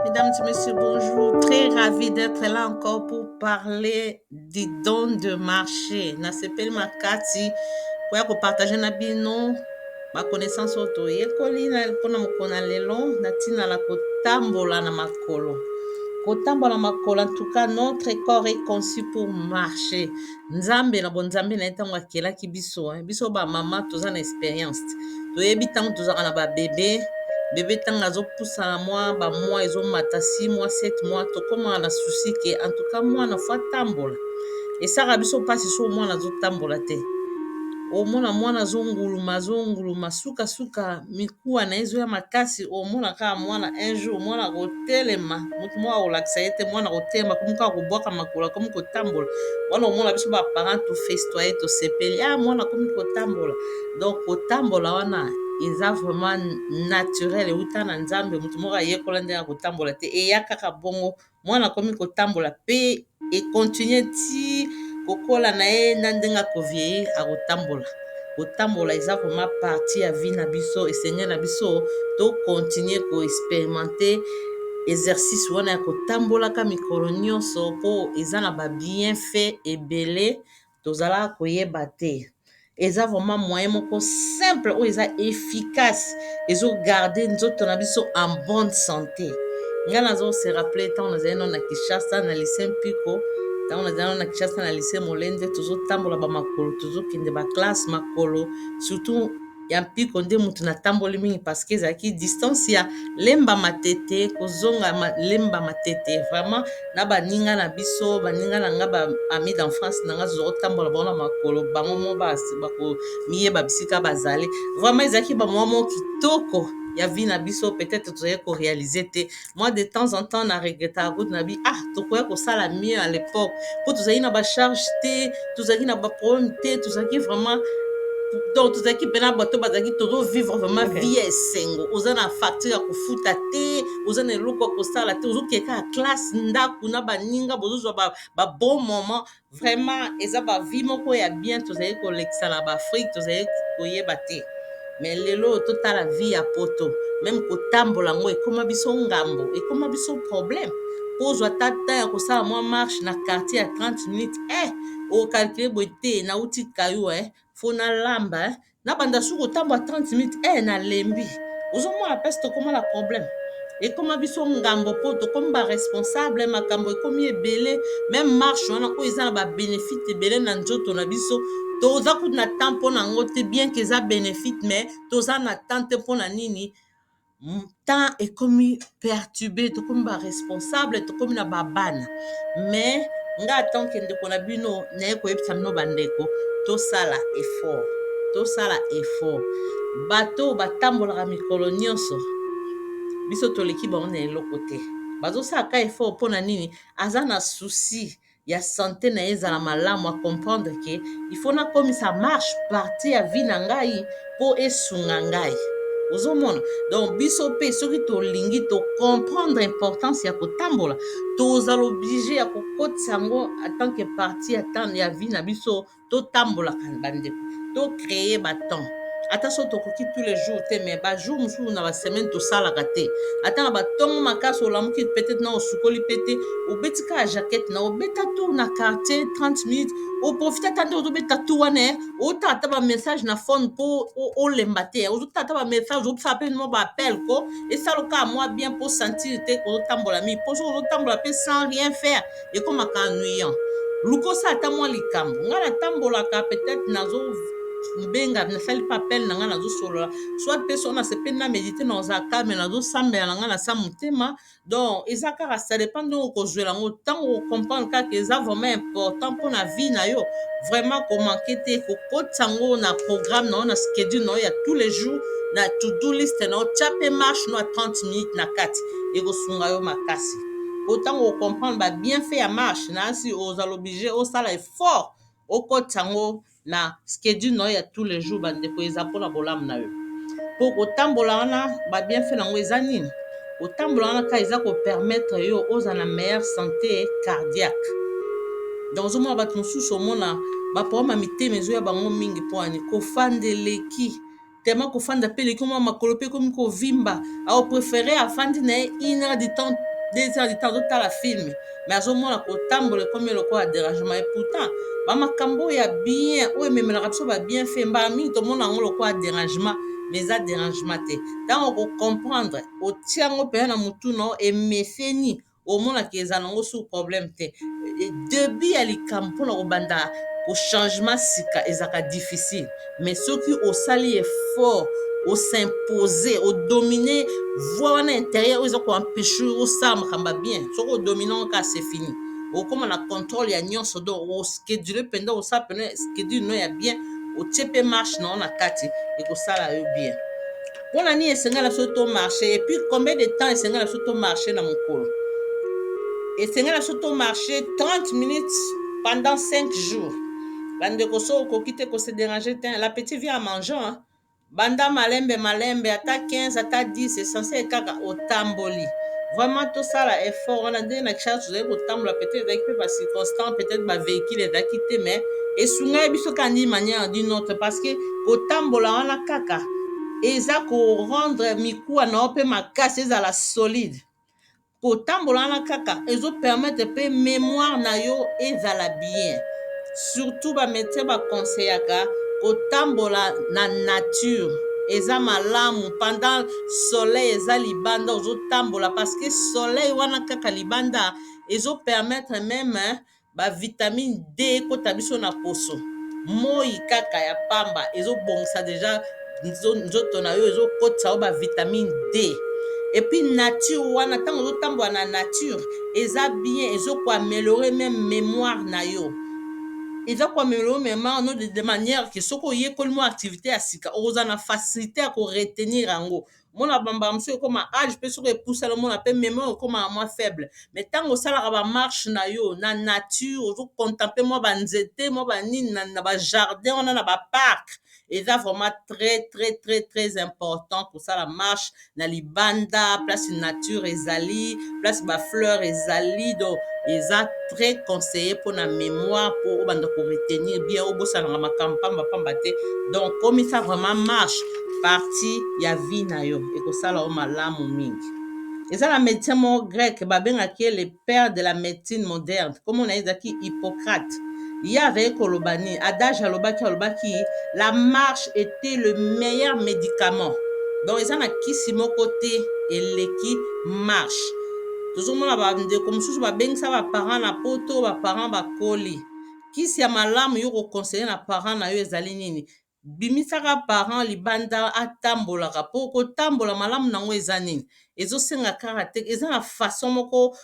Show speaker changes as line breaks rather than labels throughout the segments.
Mesdames et messieurs, bonjour. Très ravi d'être là encore pour parler des dons de marché. Na sepeli makati pour partager na bino ma connaissance auto yekoli na pona mokona lelo na tina la kotambola na makolo. Kotambola makolo, en tout cas, notre corps est conçu pour marcher. Nzambe na bonzambe na etango akelaki biso, biso ba mama toza na expérience. Toyebi tango tozaka na ba bébé, bébé ntango azopusana mwa bamwa ezomata 6 mois 7 mois tokomaka na susi ke en tout cas mwana fo atambola esaka biso mpasi so mwana azotambola te omona mwana azonguluma sukasuka mikuwa na ye ezoya makasi omona kaka mwana un jour mwana akotelema motu moko akolakisa ye te mwana akotelema komi kaka kobwaka makolo akomi kotambola wana omona biso baparent tofestoye tosepeli mwana akomi kotambola donc kotambola wana eza vraiment naturel euta na nzambe motu moko ayekola ndenge ya kotambola te eya kaka bongo mwana akomi kotambola mpe ekontinue ti kokola na ye na ndenge akovieillir akotambola kotambola eza vraiment parti ya vie na biso esenge na biso tokontinue koexperimente exercice wana ya kotambolaka mikolo nyonso mpo eza na babienfait ebele tozalaka koyeba te eza vraiment moyen moko simple oyo eza efficace ezogarde nzoto na biso en bonne santé ngai nazose rappele ntango nazali nano na Kinshasa na lycée Mpiko ntango nazali nano na Kinshasa na lycée Molende tozotambola bamakolo tozokende baklasse makolo surtout ya mpiko nde mutu natamboli mingi parceke ezalaki distance ya lemba matete kozonga lemba matete vraiment na baninga na biso baninga na nga baami d'enfance na nga tozokotambola bango na makolo bango mo bakomiyeba bisika bazali vraiment ezalaki bamwa moko kitoko ya vie na biso peut-être tozali korealize te moi de temps en temps na regretaka kutu na bi tokoya kosala mieux à l'époque mpo tozalaki na bacharge te tozalaki na baproblème te tozalaki vraiment donc tozalaki mpena bato bazalaki tozovivre vraiment vie ya esengo oza na facture ya kofuta te oza na eloko ya kosala te ozokeka ya classe ndako na baninga bozozwa babon moment vraiment eza bavie moko ya bien tozali kolekisa na baafrike tozali koyeba te mais lelo oyo totala vie ya poto meme kotambola yango ekóma biso ngambo ekóma biso problème mpo ozwa ta temps ya kosala mwa marche na quartier ya 30 minutes okalcule boye te nauti kayo fo nalamba nabanda suki kotambola 30 minutes nalembi ozomona mpesi tokóma na problème ekóma biso ngambo mpo tokómi baresponsable makambo ekómi ebele meme marche wana oyo eza na babénéfice ebele na nzoto na biso toza kutu na temps mpo na yango te bien ke eza bénéfice mais toza na temps te mpo na nini temps ekómi perturbe tokómi baresponsable tokómi na babana mais nga atanke ndeko na bino naye koyebisa bino bandeko tosala effort bato batambolaka mikolo nyonso biso toleki bango na eloko te bazosalaka effort mpo na nini aza na susi ya sante na ye ezala malamu acomprendre ke ifo nakomisa marche parti ya vie na ngai mpo esunga ngai ozomona donc biso mpe soki tolingi tocomprendre importance ya kotambola tozala oblige ya kokotisa yango atanke parti ya vie na biso totambolaka bandeko tocreye batemps ata so tokoki tous les jours te mais bajour mosusu na basemaine tosalaka te ata na batongo makasi olamuki peut-être na osukoli pe te obeti kaka jaquette na obeta tour na quartier 30 minutes oprofite ata nde ozobeta tour wana otala ata bamessage na phone mpo olemba te ozotala ata bamessage ozosala mpe mo baappel ko esala kaka mwa bien mpo sentir te kozotambola mingi mpo soki ozotambola mpe sans rien faire ekomaka ennuyant lukosa ata mwa likambo ngai natambolaka peut-être benga nasali mpe appel na ngai nazosolola soit mpe so nasepeli na médite na ozala calme nazosambela na ngai na sa motema donc eza kaka ça dépend ndenge okozwela yango ntango ocomprendre kaka eza vraiment important mpo na vie na yo vraiment komanke te kokotisa yango na programme na yo na schedule na yo ya tous les jours na to-do list na yo tia mpe marche no ya 30 minutes na kati ekosunga yo makasi po ntango ocomprendre babienfait ya marche na asi ozala oblige osala effort okotisa yango na schedule na yo ya tous les jours bandeko eza mpona bolamu na yo mpo kotambola wana babienfait nango eza nini kotambola wana kaka eza kopermettre yo ozala na meilleure santé cardiaque donc ozomona bato mosusu omona baproblème ya mitema ezoya bango mingi mpo ani kofanda eleki tellement kofanda mpe eleki mwa makolo mpe ekomi kovimba aopréféré afandi na ye 1 heure du temps 2 heures du temps azotala filme mais azomona kotambola ekomi lokola dérangement et pourtant bamakambo oyo ya bien oyo ememelaka biso babien fe mbala mingi tomona yango lokola dérangement mais eza dérangement te ntango kocomprendre otia yango mpenza na motu na yo emefeni omonaka eza nango sur problème te début ya likambo mpona kobanda kochangement sika ezalaka difficile mais soki osali effort os'impose odomine voi wana intérieur oyo eza koempêche osala makambo bien soki odomine ngo kaka c'est fini okóma na contrôle ya nyonso donc oskedule mpenza osala mpena skedule no ya bien otie mpe marche na yo na kati ekosala yo bien mpona nini esengeli biso to marche et puis combien de temps esengeli biso to marche na mokolo esengeli biso to marche 30 minutes pendant 5 jours bandeko so okoki te kose déranger te l'appétit vient en mangeant hein? Banda malembe ata 15 ata 10 essentiel kaka otamboli vraiment tosala effort wana ndenge na kishaka tozali kotambola peut-être ezalaki mpe bacirconstance peut-être bavéhicule ezalaki te mais esungai biso kaka ndini manière d'une autre parce que kotambola wana kaka eza korendre mikuwa na yo mpe makasi ezala solide kotambola wana kaka ezopermettre mpe mémoire na yo ezala bien surtout bamédecin bakonseyaka kotambola na nature eza malamu pendant soleil eza libanda ozotambola parce que soleil wana kaka libanda ezopermettre même bavitamine D ekota biso na poso moi kaka ya pamba ezobongisa deja nzoto na yo ezokotisa yo bavitamine D epuis nature wana ntango ozotambola na nature eza bien ezokoaméliorer même mémoire na yo eza koaméliorer mémoire no de manière ke soki oyekoli mwa activité ya sika okoza na facilité ya koretenir yango mona bambala mosusu ekóma age mpe soki epusala omona mpe mémoire ekómaka mwa faible mais ntango osalaka bamarche na yo na nature ozocontemple mwa banzete mwa banini na bajardin wana na baparc eza vraiment très important kosala marche na libanda place nature ezali place bafleur ezali donc eza très conseillé mpona mémoire mpo obanda koretenir bien obosanaka makambo pambapamba te donc komisa vraiment marche partie ya vie na yo ekosala yo malamu mingi eza na médecin moko grec babengaki ye le père de la médecine moderne komo na ye ezalaki hippocrate ye azali koloba nini adage alobaki la marche était le meilleur médicament donc eza na kisi moko te eleki marche tozomona bandeko mosusu babengisa baparent na poto baparent bakoli kisi ya malamu yo kokonseye na parent na yo ezali nini bimisaka parent libanda atambolaka mpo kotambola malamu nango eza nini ezosenga kaka te eza na façon moko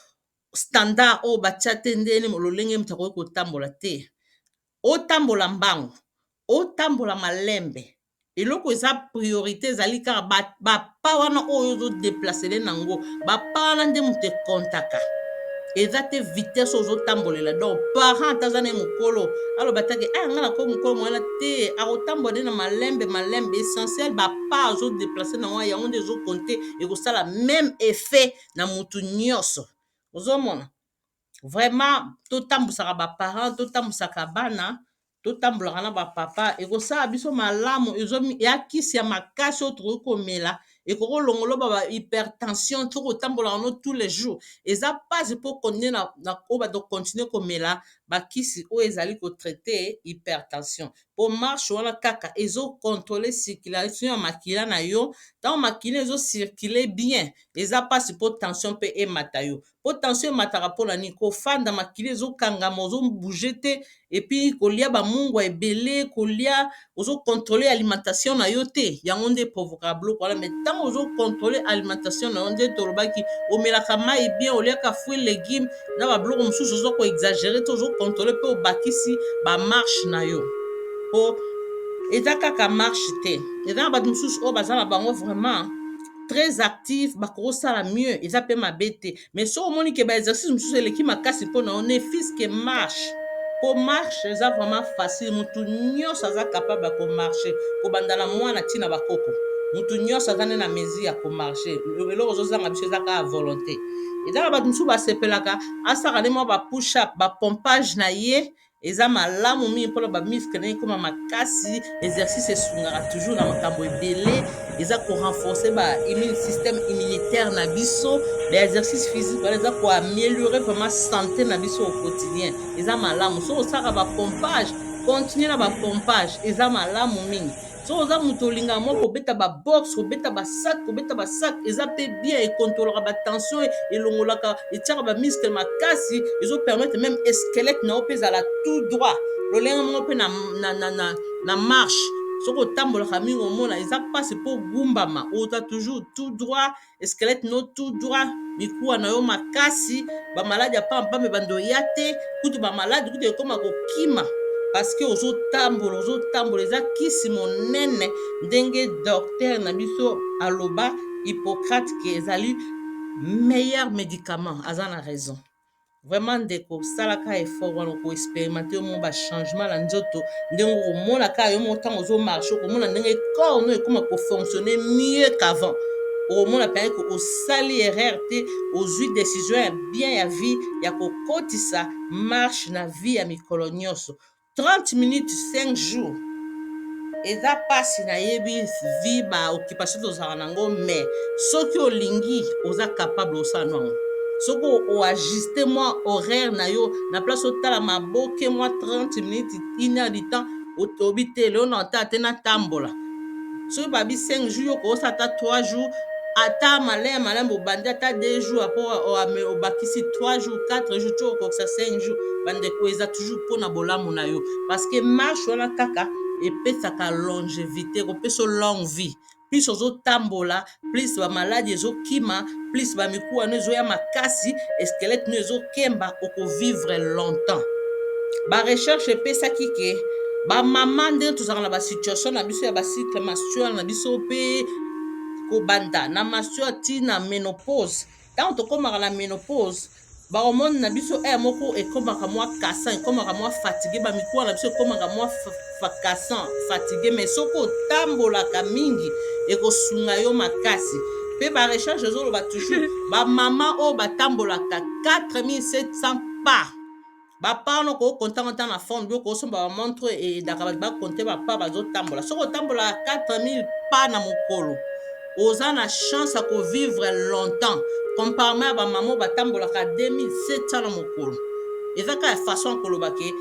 standard oyo batia te ndeni lolenge moto akoki kotambola te otambola mbangu otambola malembe eloko eza priorité ezali kaka bapa wana oyo ozodeplasele nango bapa wana nde moto ekontaka eza te vitesse ozotambolela donc parent aza na ye mokolo aloba take nga nako mokolo mwana te akotambola nde na malembe essentiel bapa azodeplace nango yango nde ezokonte ekosala même effet na motu nyonso ozomona vraiment totambusaka baparent totambusaka bana totambolaka na bapapa ekosala biso malamu eyakisi ya makasi oyo tokoki komela ekoki olongoloba bahypertension to kotambolaka no tous les jours eza mpasi mpo kontinue na oyo bato continue komela bakisi oyo ezali kotraite hypertension mpo marche wana kaka ezocontrole circulation ya makila na yo ntango makila ezocircule bien eza mpasi mpo tension mpe emata yo mpo tension emataka mpona nini kofanda makila ezokangama ozobouge te epuis kolia bamungwa ebele kolia ozocontrole alimentation na yo te yango nde provokaka biloko wana mai ntango ozocontrole alimentation na yo nde tolobaki omelaka mai bien oliaka fruit légume na babiloko mosusu oza koexagere te ozocontrole mpe obakisi bamarshe na yo mpo eza kaka marshe te eza na bato mosusu oyo baza na bango vraiment très actif bakosala mieux eza mpe mabe te mais soki omoni ke baexercice mosusu eleki makasi mpona yo ne fiske marche po marche eza vraiment facile motu nyonso aza capable ya komarche kobanda na mwana ntina bakoko mutu nyonso aza nde na mesure ya komarche eloko ozozanga biso eza kaka volonté eza na bato mosusu basepelaka asaka nde mwa bapush up bapompage na ye eza malamu mingi mpona bamiske na ye ekóma makasi exercice esungaka toujours na makambo ebele eza korenforce système immunitaire na biso baexercice physique wana eza koaméliorer vraiment santé na biso au quotidien eza malamu soki osalaka bapompage continue na bapompage eza malamu mingi soki oza moto olingaka mwa kobeta baboxe kobeta basak eza mpe bien ekontrolaka batension elongolaka etiaka bamiskle makasi ezopermettre même esquelette na yo mpe ezala tout droit lolenge moko mpe na marche soki otambolaka mingi omona eza mpasi mpo ogumbama oza toujours tout droit esquelette no tout droit mikuwa na yo makasi bamaladi ya pambambe bando ya te kutu bamaladi kutu ekóma kokima parce que ozotambola eza kisi monene ndenge docteur na biso aloba Hippocrate ke ezali meilleur médicament aza na raison vraiment ndeko salaka effort wana koexpérimente yo mo bachangement na nzoto ndenge okomonaka yo mo ntango ozomarche okomona ndenge corps no ekóma kofonctionne mieux qu'avant okomona mpenza ke osali erreur te ozwi décision ya bien ya vie ya kokotisa marche na vie ya mikolo nyonso 30 minutes 5 jours eza mpasi nayebi vi baoccupation tozalaka nango mais soki olingi oza capable osala nango soki oajuste mwa horaire na yo na place otala maboke mwa 30 minutes 1 heure du temps otobi te leo na otala te natambola soki babi 5 jours yo koosala ata 3 jours ata maleme obandi ata 2 jours apo obakisi 3 jours 4 jours to okokisa 5 jours bandeko eza toujours mpona bolamu na yo parce que marche wana kaka epesaka longévité kopesa longue vie plus ozotambola plus bamaladi ezokima plus bamiku wana ezoya makasi esquelette no ezokemba okovivre longtemps barecherche epesaki ke bamama ndenge tozalaka na basituation na biso ya bacycle menstruel na biso mpe kobanda na menstruel ntina ménopause ntango tokómaka na ménopause bahormone na biso moko ekómaka mwa kasan ekómaka mwa fatigue bamikuwa na biso ekómaka mwa kasan fatigue mais soki otambolaka mingi ekosunga yo makasi mpe barecherche ezoloba toujours bamama oyo batambolaka 4700 pas bapa wana okokontanga ntan na fond bio okosomba bamontre edaka bato bakonte bapa bazotambola soki otambolaka 4000 pas na mokolo oza na chance ya kovivre longtemps comparement ya bamama oyo batambolaka 2700 na mokolo eza kaka façon koloba ke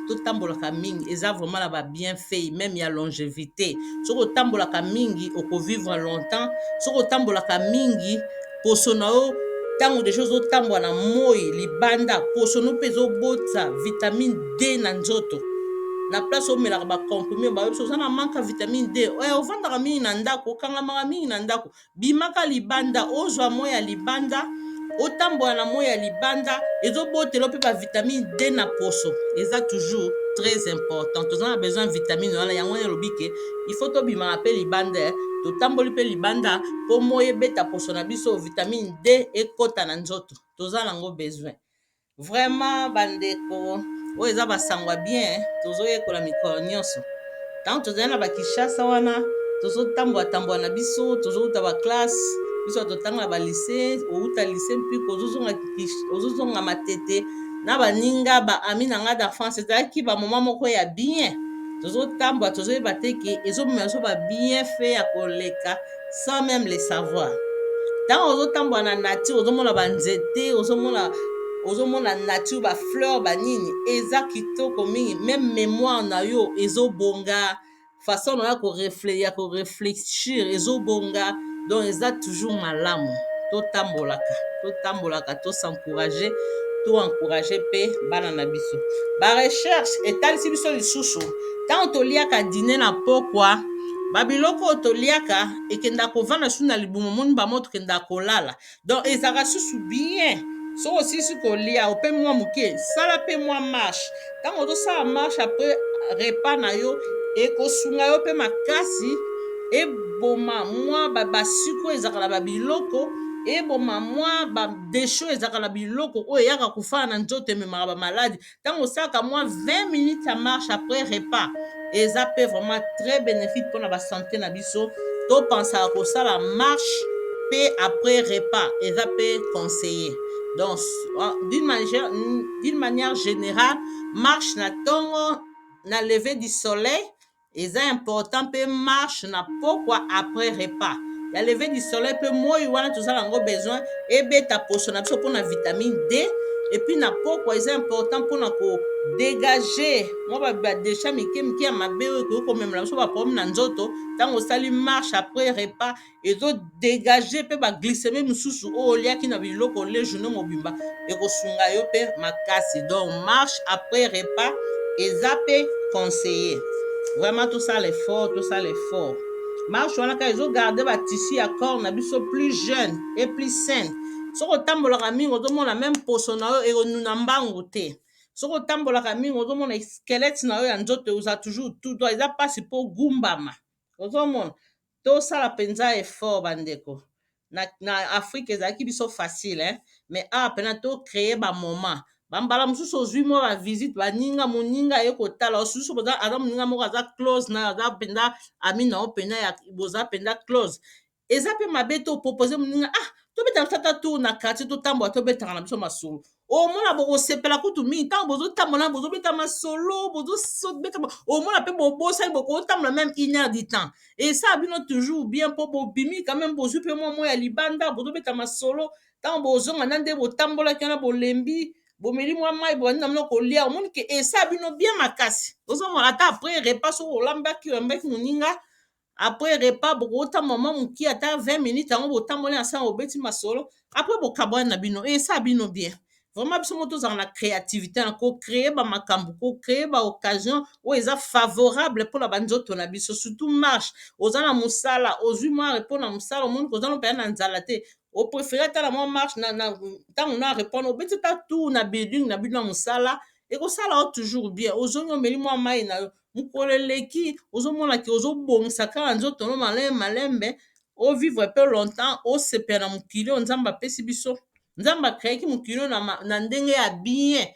totambolaka mingi eza vraiment na babienfait même ya longévité soki otambolaka mingi okovivre longtemps soki otambolaka mingi poso na yo ntango deja ozotambola na moi libanda poso no mpe ezobota vitamine D na nzoto na place omelaka bacomprime bayebiso oza na manka vitamine D ovandaka mingi na ndako okangamaka mingi na ndako bimaka libanda ozwa moi ya libanda otambola na moi ya libanda ezobotela mpe bavitamine D na poso eza toujours très important toza na besoin vitamine wana yango wana elobi ke ifo tobimaka mpe libanda totamboli mpe libanda mpo moi ebeta poso na biso vitamine D ekota na nzoto toza nango besoin vraiment bandeko oyo eza basangwa bien tozoyekola mikolo nyonso ntango tozali na bakishasa wana tozotambola na biso tozouta baklasse biso totanga na balise outa lise mpi ozozonga matete na baninga baami na nga d'enfance ezalaki bamoma moko ya bien tozotambola tozoyeba te ke ezomema biso babienfait ya koleka sans même le savoir ntango ozotambola na nature ozomona banzete ozomona nature bafleur banini eza kitoko mingi même mémoire na yo ezobonga façon na ya korefléchir ezobonga donc eza toujours malamu totambolaka tosencourage toencourage mpe bana na biso barecherche etalisi biso lisusu ntango toliaka dine na pokwa babiloko oyo toliaka ekendaka kovanda susu na libumu moni bamo tokendaka kolala donc ezalaka susu bien soki osilisi kolia ope mwa moke sala mpe mwa marche ntango ozosala marche apres repas na yo ekosunga yo mpe makasi eboma mwa basuki oyo ezalaka na babiloko eboma mwa badesho ezalaka na biloko oyo eyaka kofala na nzoto ememaka bamaladi ntango osalaka mwa 20 minutes ya marche après repas eza mpe vraiment très bénéfique mpona basante na biso topansaka kosala marche mpe après repas eza mpe conseiller donc d'une manière générale marche na ntongo na lever du soleil eza important mpe marche na pokwa après repas ya lever du soleil mpe moi wana tozala yango besoin ebeta poso na biso mpona vitamine D epuis na pokwa eza important mpona kodégage mwa badesha mike mike ya mabe oyo ekoki komemela biso baproblème na nzoto ntango osali marche après repas ezodégage mpe baglycémie mosusu oyo oliaki na biloko olie journée mobimba ekosunga yo mpe makasi donc marche après repas eza mpe conseiller vraiment tosala effort marche wana kaka ezogarde batisi ya corps na biso plus jeune et plus saine soki otambolaka mingi ozomona meme poso na yo ekonuna mbangu te soki otambolaka mingi ozomona skelete na yo ya nzoto eza toujours tout droit eza mpasi mpo gumbama ozomona tosala mpenza effort bandeko na afrique ezalaki biso facile mais awa mpena tocreye bamoment bambala mosusu ozwi mwa bavisite baninga moninga aye kotala osusu aza moninga moko aza close na aza mpenza ami na yo mpena boza mpenza close eza mpe mabe te opropose moninga tobetaka tata tour na quartier totambola tobetaka na biso masolo omona bokosepela kutu mingi ntango bozotambola bozobeta masolo omona mpe bobosani bokotambola même 1 heure du temps esala bino toujours bien mpo bobimi quand même bozwi mpe mwa ya libanda bozobeta masolo ntango bozonga na nde botambolaki wana bolembi bomeli mwa mai bobandi na mino kolia omoni ke esala bino bien makasi ozomona ata après repas soki olambaki oyambaki moninga après repas bokotamba mwa moki ata 20 minutes yango botamboli na nsango bobeti masolo après bokabwani na bino esala bino bien vraiment biso mo tozala na créativité na kocreye bamakambo kocreye baoccasion oyo eza favorable mpona banzoto na biso surtout marche oza na mosala ozwi mwa repo na mosala omoni koza no mpenza na nzala te opréféré atala mwa marche ntango na repona obeti ata tour na building na bino ya mosala ekosala o toujours bien ozongi omeli mwa mai na yo mokolo eleki ozomonaki ozobongisa kaka nzoto no malembe ovivre mpe longtemps osepela na mokili oyo nzambe apesi biso nzambe akreaki mokili oyo na ndenge ya bien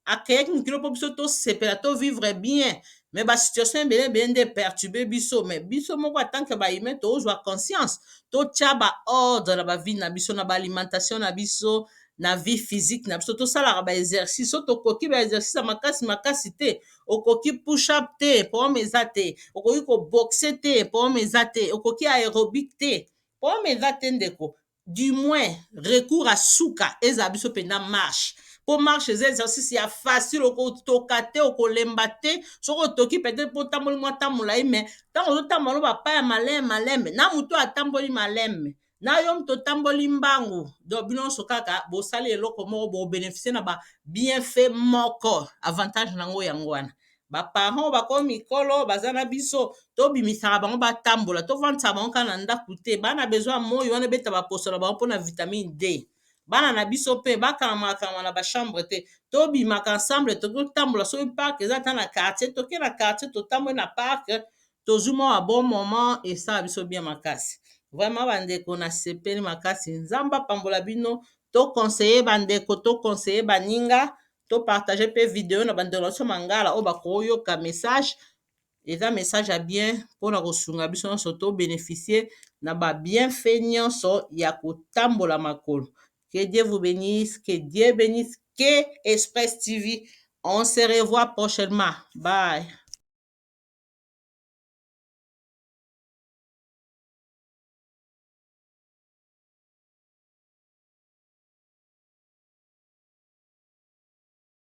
akreaki mokili mpo biso tosepela tovivre bien mais basituation ebele nde perturbe biso mais biso moko atanke bahumain tozwa conscience totya baordre na bavie na biso na baalimentation na biso na vie physique na biso tosalaka baexercice so tokoki baexercice ya makasi te okoki push up te problème eza te okoki koboxe te problème eza te okoki aérobique te problème eza te ndeko du moins recours à suka ezala biso mpenza marche mpo marche eza exercice ya facile okotoka te okolemba te soki otoki peut-être mpo otamboli mwa ta molai me ntango ozotambola bapa ya malembe na moto atamboli malembe na yo moto otamboli mbangu donc bino nyonso kaka bosali eloko moko bobénéficie na babienfait moko avantage nango yango wana baparent bakomi mikolo baza na biso tobimisaka bango batambola tovandisaka bango kaka na ndako te bana besoin moi wana ebeta baposo na bango mpona vitamine D bana na biso mpe bakamaka na bachambre te tobimaka ensemble tokotambola soki parke eza ata na quartier toke na quartier totamboli na parke tozwi mwa bon moment esala biso bien makasi vraiment bandeko nasepeli makasi nzambe apambola bino tokonseye bandeko tokonseye baninga topartage mpe video na bandeko na biso mangala oyo bakoyoka message eza message ya bien mpona kosunga biso nyonso tobénéficie na babienfait nyonso ya kotambola makolo. Que Dieu vous bénisse, que Dieu bénisse, que Express TV. On se revoit prochainement. Bye.